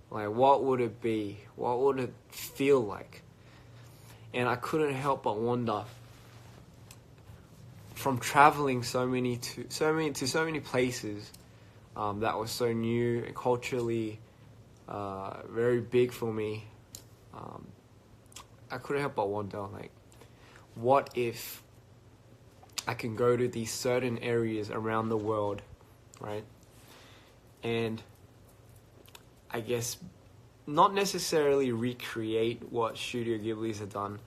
Like, what would it be? What would it feel like? And I couldn't help but wonder, from traveling so many places that was so new and culturally very big for me. I couldn't help but wonder, like, what if I can go to these certain areas around the world, right? And I guess not necessarily recreate what Studio Ghibli's have done,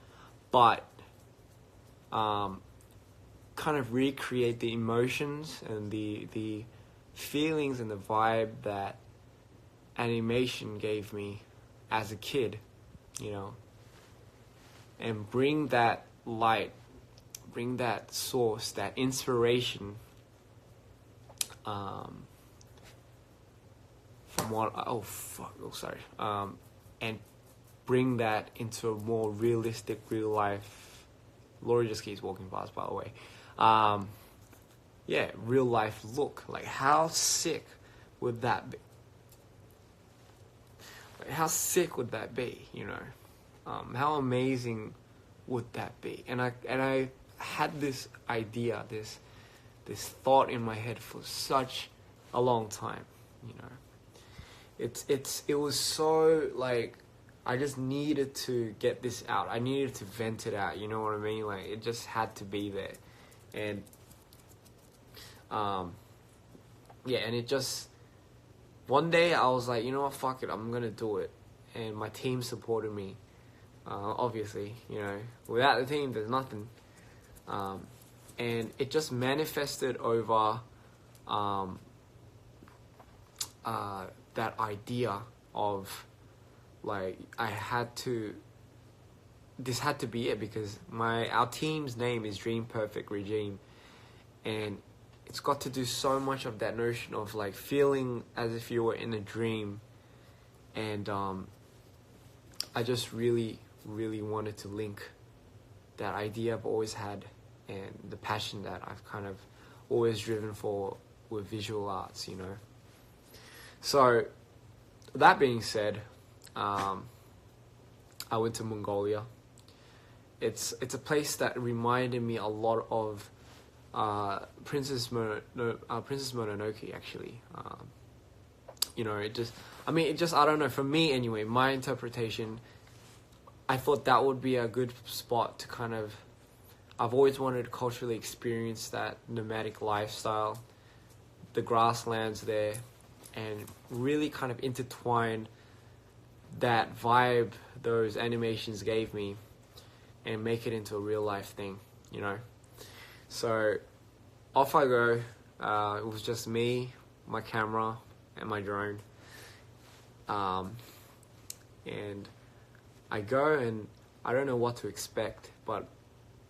but kind of recreate the emotions and the feelings and the vibe that animation gave me as a kid, you know, and bring that light, bring that source, that inspiration from what, and bring that into a more realistic, real life. Laurie just keeps walking past, by the way. Real life look. Like, how sick would that be? Like, how sick would that be? You know, how amazing would that be? And I had this idea, this thought in my head for such a long time. You know, it was so, like, I just needed to get this out. I needed to vent it out. You know what I mean? Like, it just had to be there. And and it just, one day I was like, you know what, fuck it, I'm gonna do it. And my team supported me. Obviously, you know, without the team, there's nothing. And it just manifested over that idea of, like, this had to be it, because our team's name is Dream Perfect Regime, and it's got to do so much of that notion of, like, feeling as if you were in a dream. And I just really, really wanted to link that idea I've always had and the passion that I've kind of always driven for with visual arts, you know. So, that being said, I went to Mongolia. It's a place that reminded me a lot of Princess Mononoke, actually. You know, I don't know, for me anyway, my interpretation, I thought that would be a good spot to kind of, I've always wanted to culturally experience that nomadic lifestyle, the grasslands there, and really kind of intertwine that vibe those animations gave me and make it into a real life thing, you know. So off I go. It was just me, my camera, and my drone. And I go, and I don't know what to expect, but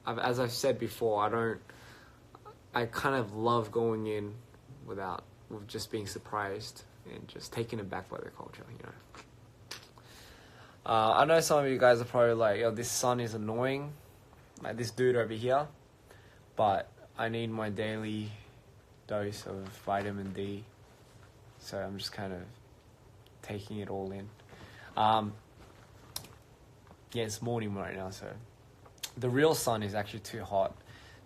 as I've said before, I kind of love going in with just being surprised and just taken aback by the culture, you know. I know some of you guys are probably like, yo, this sun is annoying, like this dude over here, but I need my daily dose of vitamin D, so I'm just kind of taking it all in. It's morning right now, so the real sun is actually too hot,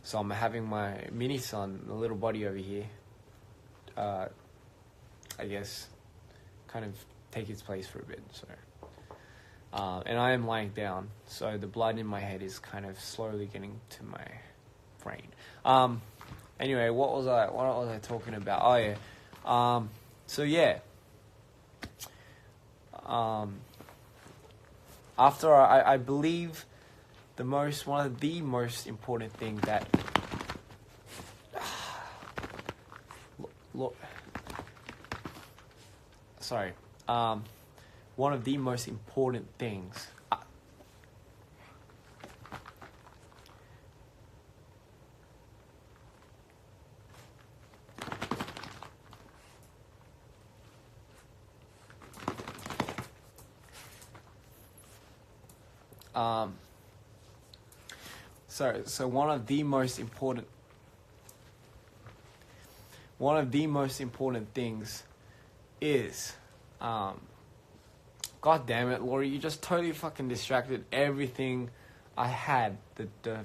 so I'm having my mini sun, the little buddy over here, I guess, kind of take its place for a bit. So, and I am lying down, so the blood in my head is kind of slowly getting to my brain. Anyway, what was I talking about? Oh yeah. After I believe one of the most important thing that one of the most important things so one of the most important things is God damn it, Laurie, you just totally fucking distracted everything I had. The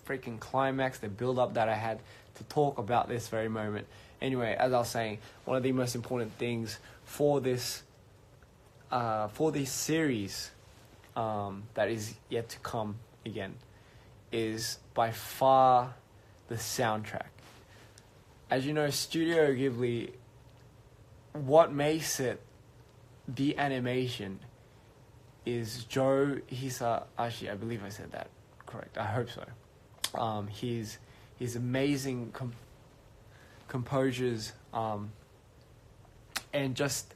freaking climax, the build-up that I had to talk about this very moment. Anyway, as I was saying, one of the most important things for this series that is yet to come again is by far the soundtrack. As you know, Studio Ghibli, what makes it the animation is Joe Hisa. Actually, I believe I said that correct. I hope so. His amazing composures and just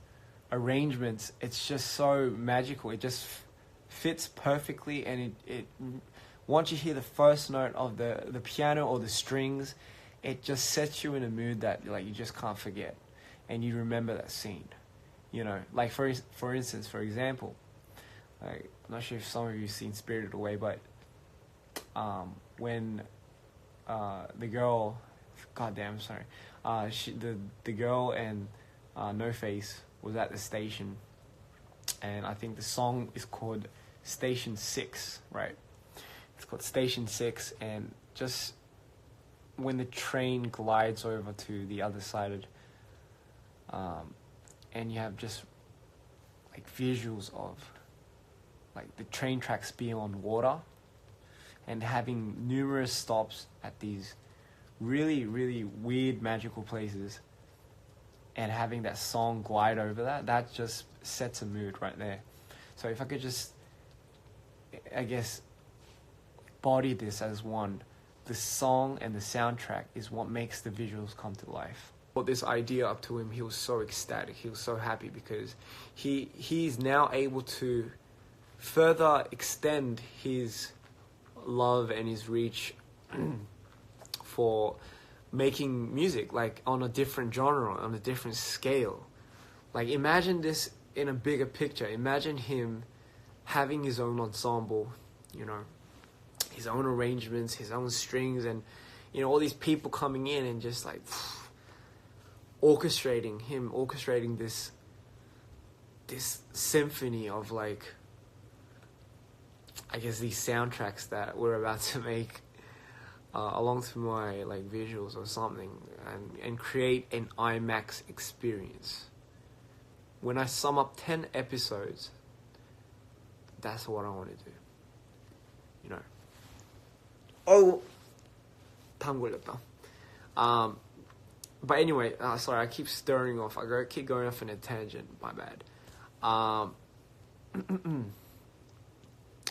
arrangements. It's just so magical. It just fits perfectly, and it once you hear the first note of the piano or the strings, it just sets you in a mood that like you just can't forget, and you remember that scene. You know, like for instance, for example, like, I'm not sure if some of you've seen Spirited Away, but when the girl, goddamn, sorry, the girl and No Face was at the station, and I think the song is called Station 6, right? It's called Station 6, and just when the train glides over to the other side, and you have just like visuals of like the train tracks being on water and having numerous stops at these really, really weird magical places, and having that song glide over that just sets a mood right there. So if I could just, I guess, body this as one, the song and the soundtrack is what makes the visuals come to life. Brought this idea up to him, he was so ecstatic, he was so happy, because he's now able to further extend his love and his reach for making music, like on a different genre, on a different scale. Like imagine this in a bigger picture. Imagine him having his own ensemble, you know, his own arrangements, his own strings, and you know, all these people coming in and just like orchestrating this symphony of like, I guess, these soundtracks that we're about to make along to my like visuals or something, and create an IMAX experience. When I sum up 10 episodes, that's what I want to do. You know. Oh, tongue 걸렸다. But anyway, sorry, I keep stirring off. Keep going off in a tangent. My bad.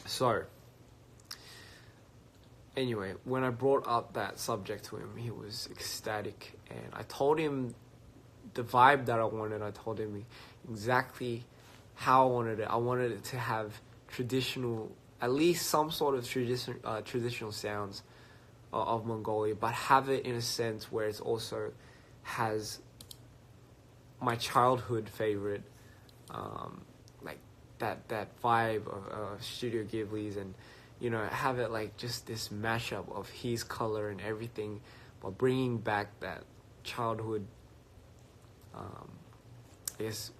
So, anyway, when I brought up that subject to him, he was ecstatic, and I told him the vibe that I wanted. I told him exactly how I wanted it. I wanted it to have traditional, at least some sort of traditional sounds of Mongolia, but have it in a sense where it's also has my childhood favorite, like that vibe of Studio Ghibli's, and you know, have it like just this mashup of his color and everything, but bringing back that childhood, I guess,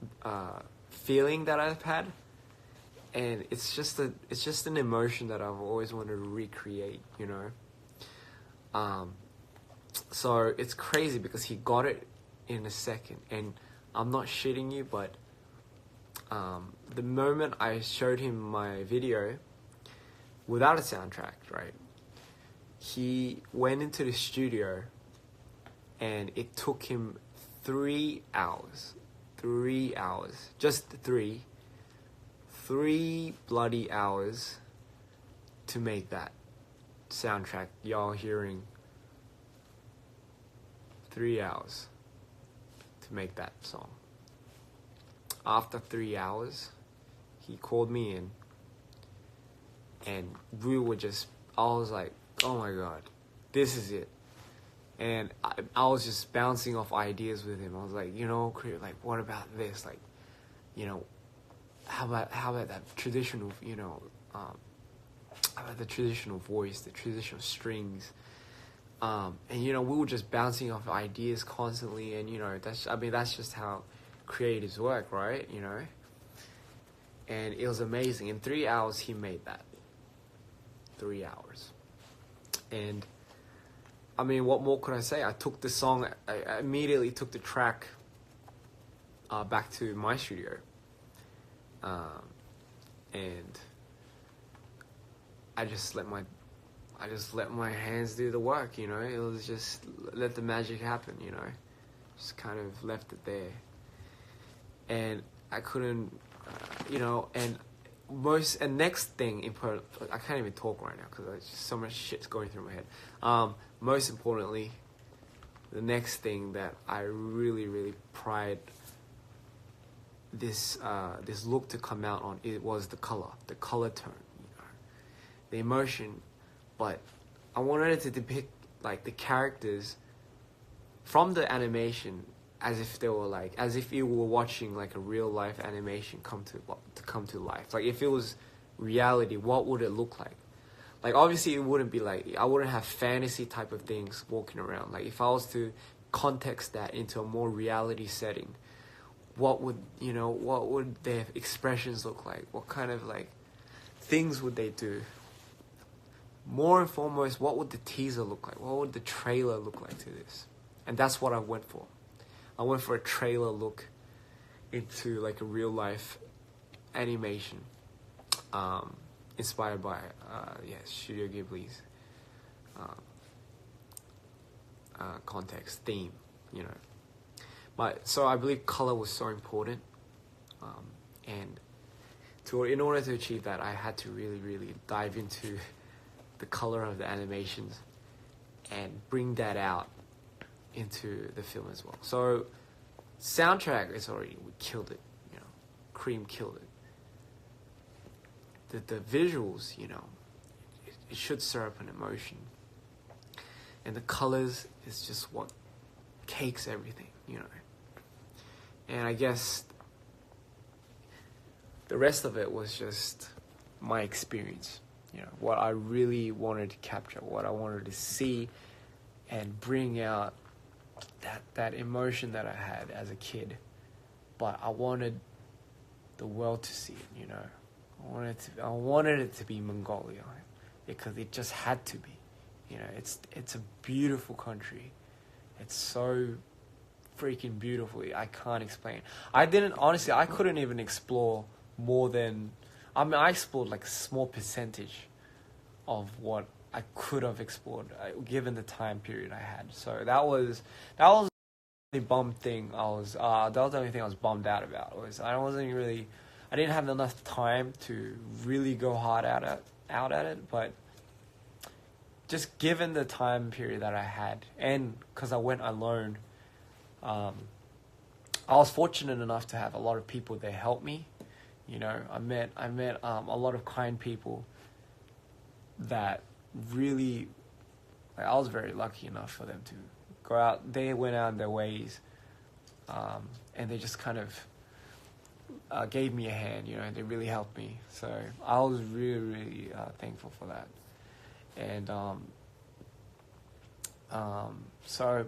feeling that I've had, and it's just an emotion that I've always wanted to recreate, you know. So it's crazy because he got it in a second, and I'm not shitting you, but the moment I showed him my video without a soundtrack, right, he went into the studio, and it took him 3 hours, just three bloody hours to make that soundtrack y'all hearing. 3 hours to make that song. After 3 hours, he called me in, and we were just, I was like, oh my god, this is it. And I was just bouncing off ideas with him. I was like, you know, like, what about this? Like, you know, how about that traditional, you know, how about the traditional voice, the traditional strings? And you know, we were just bouncing off ideas constantly, and you know, that's just how creatives work, right? You know, and it was amazing. In 3 hours, he made that. 3 hours. And I mean, what more could I say? I took the song, I immediately took the track back to my studio. And I just let my hands do the work, you know. It was just let the magic happen, you know. Just kind of left it there. And I couldn't, you know, and next thing, I can't even talk right now because there's just so much shit's going through my head. Most importantly, the next thing that I really, really pride this look to come out on, it was the color tone, you know, the emotion. But I wanted it to depict like the characters from the animation as if they were like, as if you were watching like a real life animation come to life. Like if it was reality, what would it look like? Like obviously it wouldn't be like, I wouldn't have fantasy type of things walking around. Like if I was to context that into a more reality setting, what would their expressions look like? What kind of like things would they do? More and foremost, what would the teaser look like? What would the trailer look like to this? And that's what I went for. I went for a trailer look into like a real life animation, inspired by Studio Ghibli's context, theme, you know. But so I believe color was so important, and in order to achieve that, I had to really, really dive into the color of the animations and bring that out into the film as well. So soundtrack is already, we killed it, you know. Cream killed it. The visuals, you know, it should stir up an emotion, and the colors is just what cakes everything, you know. And I guess the rest of it was just my experience, you know, what I really wanted to capture, what I wanted to see and bring out that emotion that I had as a kid. But I wanted the world to see it, you know. I wanted it to be Mongolia because it just had to be. You know, it's a beautiful country. It's so freaking beautiful. I can't explain. I couldn't even explore more than, I explored like a small percentage of what I could have explored given the time period I had. So that was the bum thing that was the only thing I was bummed out about. I didn't have enough time to really go hard out at it, but just given the time period that I had, and because I went alone, I was fortunate enough to have a lot of people that helped me. You know, I met a lot of kind people that really, like, I was very lucky enough for them to go out. They went out their ways, and they just kind of gave me a hand, you know, and they really helped me. So I was really, really thankful for that. And so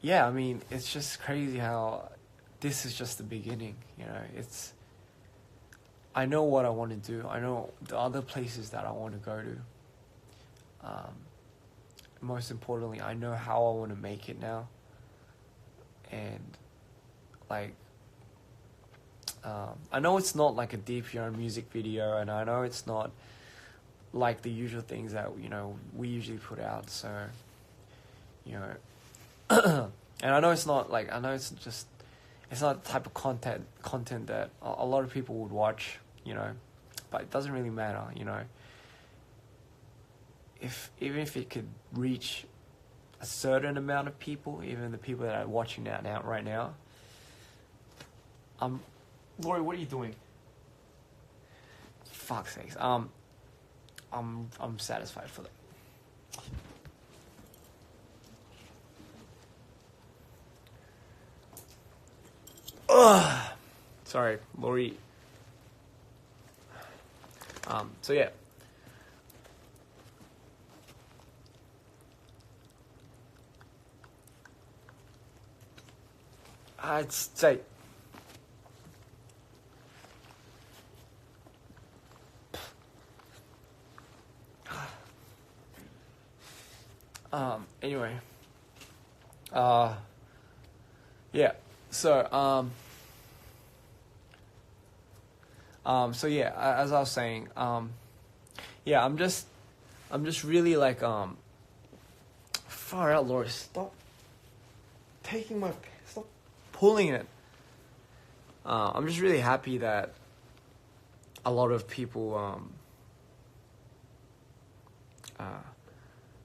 yeah, I mean, it's just crazy how this is just the beginning, you know. I know what I want to do. I know the other places that I want to go to. Most importantly, I know how I want to make it now. And like, I know it's not like a DPR music video, and I know it's not like the usual things that, you know, we usually put out. So, you know, and I know it's not the type of content that a lot of people would watch, you know, but it doesn't really matter, you know. Even if it could reach a certain amount of people, even the people that are watching right now. Lori, what are you doing? Fuck's sakes. I'm satisfied for that. Ugh. Sorry, Lori. So yeah. I'd say Anyway. Yeah. So, so yeah, as I was saying, yeah, I'm just really like, far out, Laura, stop stop pulling it. I'm just really happy that a lot of people,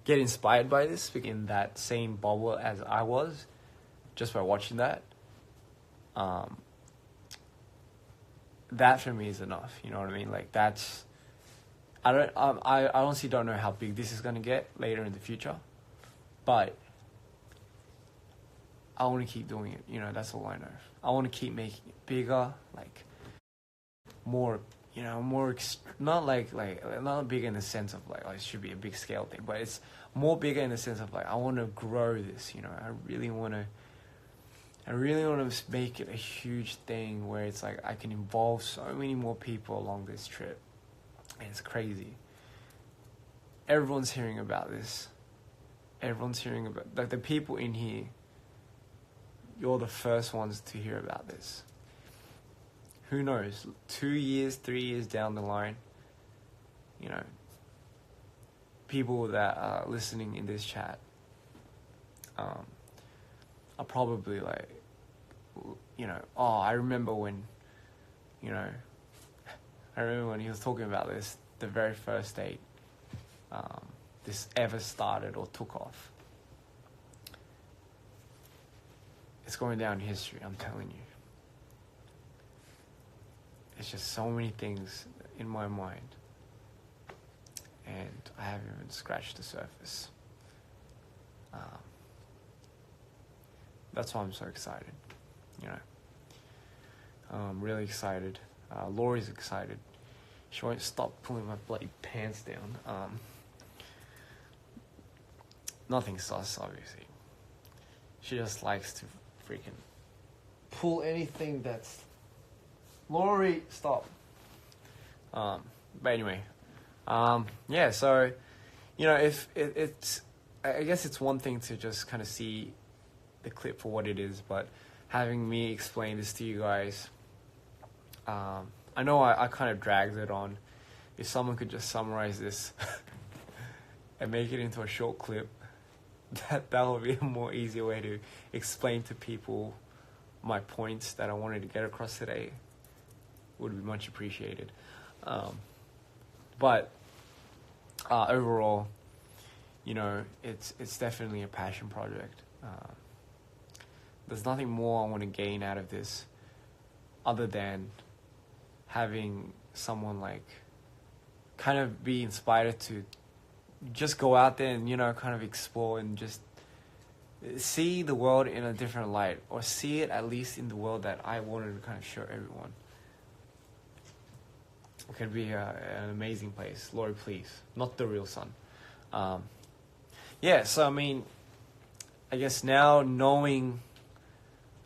get inspired by this, in that same bubble as I was, just by watching that. That for me is enough. You know what I mean? Like, that's, I honestly don't know how big this is gonna get later in the future, but I want to keep doing it. You know, that's all I know. I want to keep making it bigger, like more. You know, not big in the sense of like, oh, it should be a big scale thing, but it's more bigger in the sense of like, I want to grow this. You know, I really want to make it a huge thing where it's like I can involve so many more people along this trip. And it's crazy. Everyone's hearing about this. Everyone's hearing about, like, the people in here. You're the first ones to hear about this. Who knows? 2 years, 3 years down the line, you know, people that are listening in this chat are probably like, you know, oh, I remember when he was talking about this, the very first date this ever started or took off. It's going down in history, I'm telling you. It's just so many things in my mind, and I haven't even scratched the surface. That's why I'm so excited, you know. I'm really excited. Laurie's excited. She won't stop pulling my bloody pants down. Nothing sus, obviously. She just likes to freaking pull anything that's... Laurie, stop. But anyway, yeah, so, you know, if it's, I guess it's one thing to just kind of see the clip for what it is, but having me explain this to you guys, I know I kind of dragged it on. If someone could just summarize this and make it into a short clip, that would be a more easier way to explain to people my points that I wanted to get across today. Would be much appreciated. But overall, you know, it's definitely a passion project. There's nothing more I want to gain out of this other than having someone like kind of be inspired to just go out there and, you know, kind of explore and just see the world in a different light, or see it at least in the world that I wanted to kind of show everyone. It could be an amazing place. Lord, please. Not the real sun. Yeah, so I mean, I guess now knowing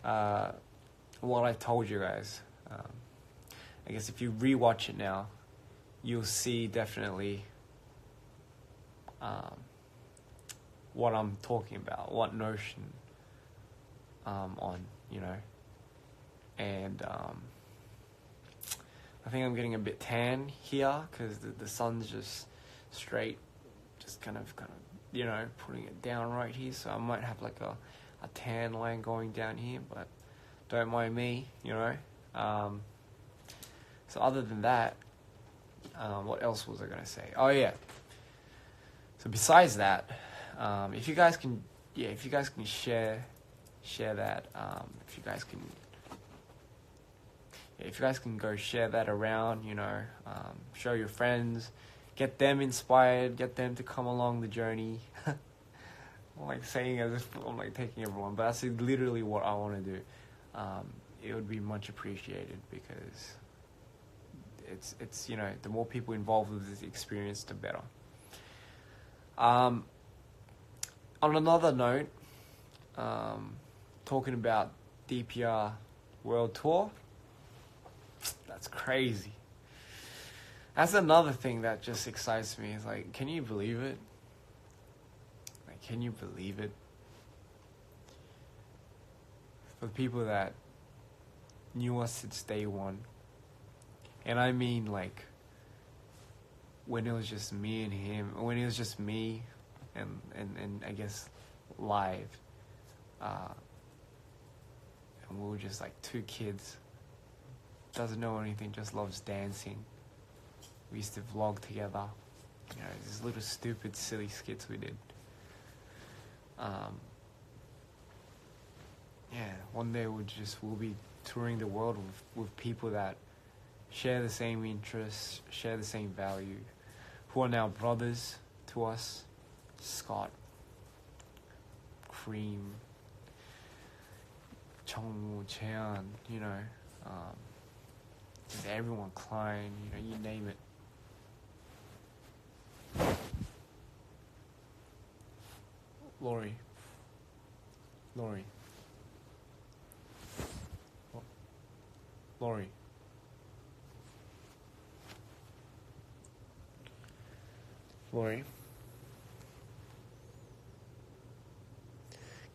what I told you guys, I guess if you rewatch it now, you'll see definitely what I'm talking about, what notion on, you know. And I think I'm getting a bit tan here because the sun's just straight, just kind of, you know, putting it down right here. So I might have like a tan line going down here, but don't mind me, you know. So other than that, what else was I going to say? Oh, yeah. So besides that, if you guys can share that, if you guys can go share that around, you know, show your friends, get them inspired, get them to come along the journey. I'm like saying as if I'm like taking everyone, but that's literally what I want to do. It would be much appreciated because it's you know, the more people involved with this experience, the better. On another note, talking about DPR World Tour, that's crazy. That's another thing that just excites me. Is like, can you believe it? Like, Like, can you believe it? For people that knew us since day one, and I mean like when it was just me and him, when it was just me and I guess live, and we were just like two kids, doesn't know anything, just loves dancing. We used to vlog together, you know, these little stupid silly skits we did. Yeah, one day we'll be touring the world with people that share the same interests, share the same value, who are now brothers to us. Scott, Cream, Chongwoo, Cheon, you know, everyone, Klein, you know, you name it. Lori. Lori.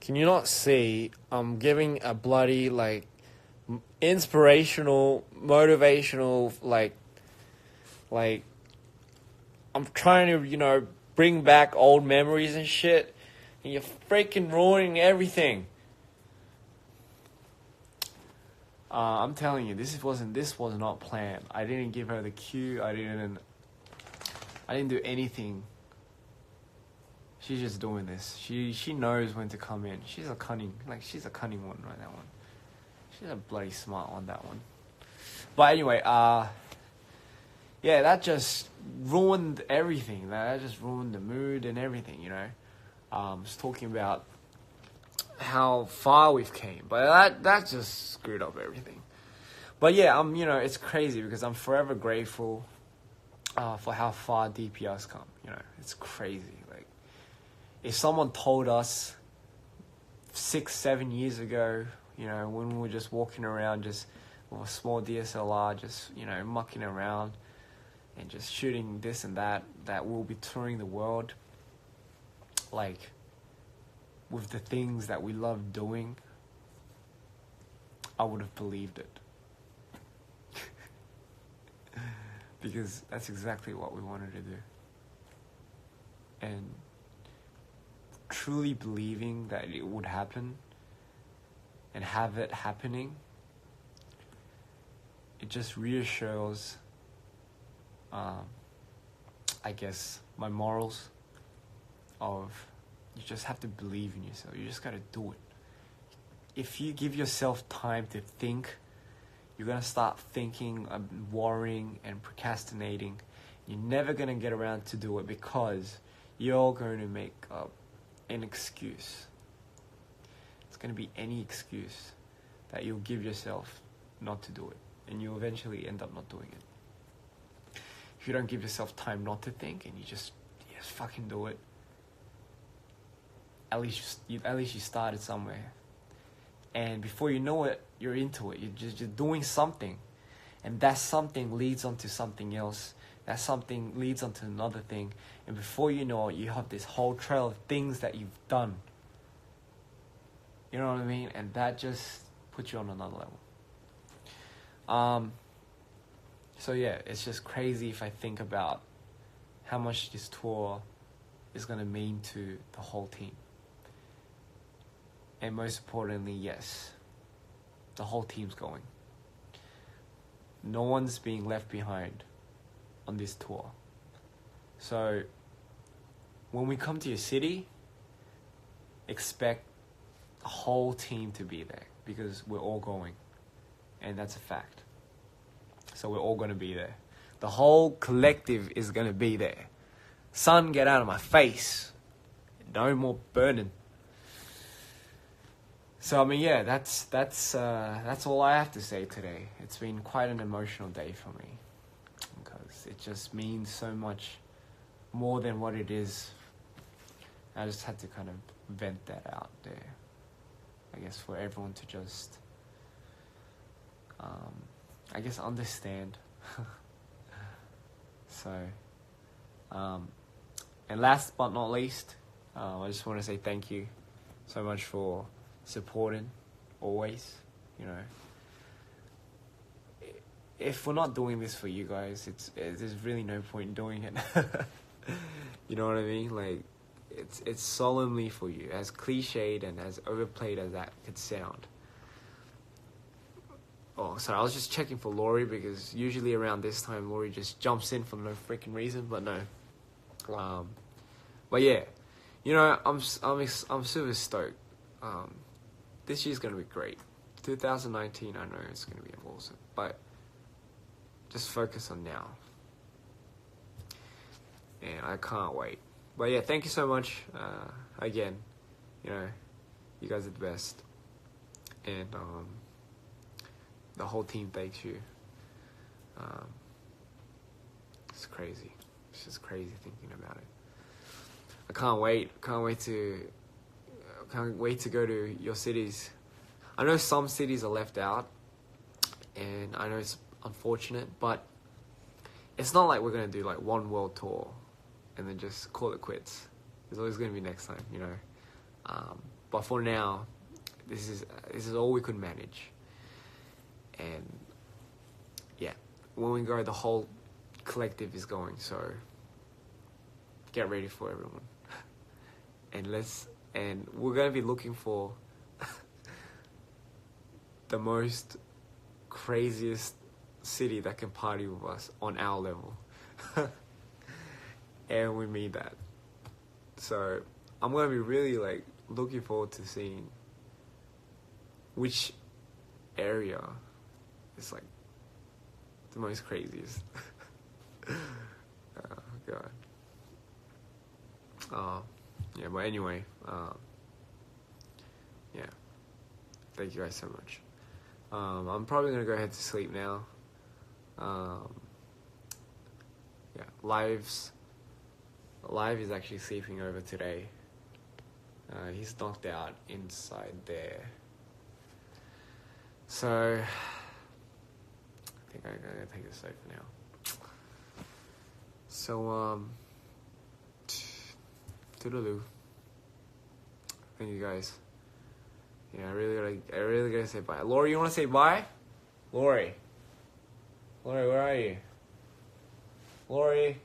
Can you not see I'm giving a bloody, like, inspirational, motivational, like, I'm trying to, you know, bring back old memories and shit, and you're freaking ruining everything. I'm telling you, this was not planned. I didn't give her the cue. I didn't do anything. She's just doing this. She knows when to come in. She's a cunning one, right? That one. She's a bloody smart one, that one. But anyway, yeah, that just ruined everything. That just ruined the mood and everything, you know. I was talking about how far we've came, but that just screwed up everything. But yeah, you know, it's crazy because I'm forever grateful for how far DPR's come. You know, it's crazy. Like, if someone told us 6-7 years ago, you know, when we were just walking around just with a small DSLR, just, you know, mucking around and just shooting this and that we'll be touring the world, like, with the things that we love doing, I would have believed it. Because that's exactly what we wanted to do. And truly believing that it would happen and have it happening, it just reassures, I guess, my morals of you just have to believe in yourself. You just gotta do it. If you give yourself time to think, you're gonna start thinking and worrying and procrastinating. You're never gonna get around to do it because you're going to make up an excuse. It's gonna be any excuse that you'll give yourself not to do it, and you'll eventually end up not doing it. If you don't give yourself time not to think and you just fucking do it, at least you started somewhere. And before you know it, you're into it. You're just doing something. And that something leads on to something else. That something leads on to another thing. And before you know it, you have this whole trail of things that you've done. You know what I mean? And that just puts you on another level. So yeah, it's just crazy if I think about how much this tour is going to mean to the whole team. And most importantly, yes, the whole team's going. No one's being left behind on this tour. So when we come to your city, expect the whole team to be there because we're all going. And that's a fact. So we're all going to be there. The whole collective is going to be there. Sun, get out of my face. No more burning. So, I mean, yeah, that's all I have to say today. It's been quite an emotional day for me because it just means so much more than what it is. I just had to kind of vent that out there, I guess, for everyone to just, I guess, understand. So, and last but not least, I just want to say thank you so much for supporting always. You know, if we're not doing this for you guys, there's really no point in doing it. You know what I mean? Like, it's solemnly for you, as cliched and as overplayed as that could sound. Oh, sorry, I was just checking for Laurie, because usually around this time Laurie just jumps in for no freaking reason, but no. But yeah, you know, I'm super stoked. This year's gonna be great. 2019, I know it's gonna be awesome, but just focus on now. And I can't wait. But yeah, thank you so much. Again, you know, you guys are the best. And the whole team thanks you. It's crazy. It's just crazy thinking about it. I can't wait. Can't wait to go to your cities. I know some cities are left out, and I know it's unfortunate, but it's not like we're gonna do like one world tour and then just call it quits. There's always gonna be next time, you know. But for now, this is all we could manage. And yeah, when we go, the whole collective is going. So get ready for everyone. And we're gonna be looking for the most craziest city that can party with us on our level. And we mean that. So I'm gonna be really like looking forward to seeing which area is like the most craziest. Oh god. Yeah, but anyway, yeah. Thank you guys so much. I'm probably gonna go ahead to sleep now. Yeah, Live is actually sleeping over today. He's knocked out inside there. So I think I'm gonna take this safe for now. So toodaloo. Thank you guys. Yeah, I really gotta say bye. Laurie, you wanna say bye? Laurie, where are you? Laurie.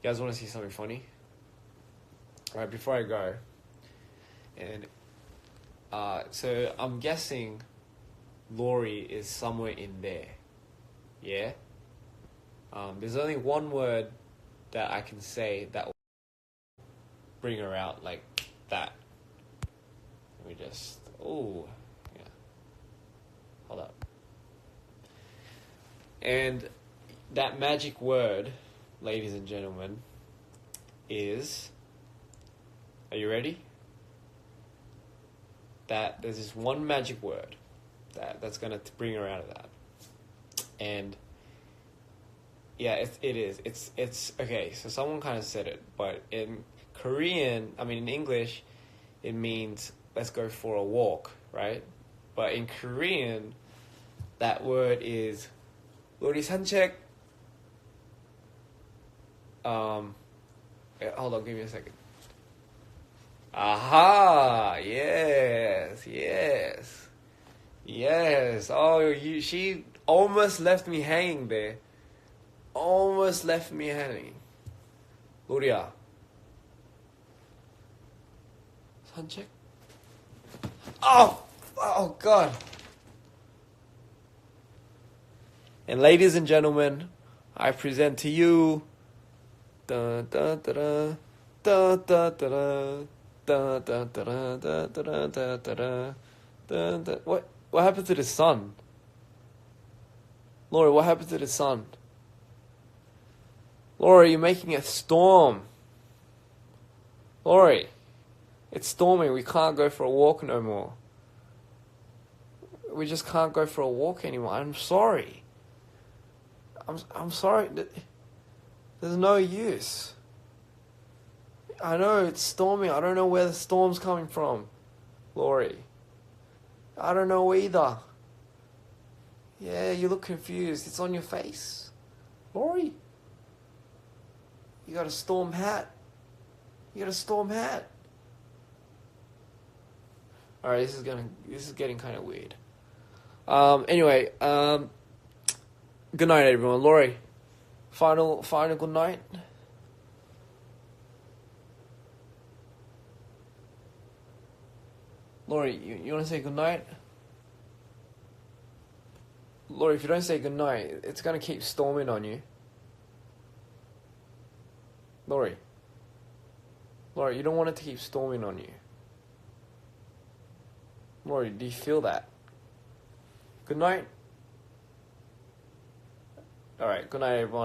You guys wanna see something funny? Alright, before I go, and so I'm guessing Laurie is somewhere in there. Yeah? There's only one word that I can say that will bring her out like that. Let me just... Oh, yeah. Hold up. And that magic word, ladies and gentlemen, is... Are you ready? That there's this one magic word that's gonna bring her out of that. And yeah, it is. It's okay. So someone kind of said it, but in Korean, in English, it means let's go for a walk, right? But in Korean, that word is 우리 산책. Hold on, give me a second. Aha! Yes. Oh, she almost left me hanging there. Almost left me hanging. 우리야. 산책? Oh God. And ladies and gentlemen, I present to you da da da da da da da da da da da da da da da. What happened to the sun? Laurie, what happened to the sun? Laurie, you're making a storm. Laurie, it's storming. We can't go for a walk no more. We just can't go for a walk anymore. I'm sorry. I'm sorry. There's no use. I know it's storming. I don't know where the storm's coming from, Laurie. I don't know either. Yeah, you look confused. It's on your face. Laurie, you got a storm hat. You got a storm hat. All right, this is getting kind of weird. Anyway, good night, everyone. Laurie, final good night. Laurie, you want to say good night? Laurie, if you don't say good night, it's gonna keep storming on you. Laurie, you don't want it to keep storming on you. Laurie, do you feel that? Good night. All right, good night, everyone.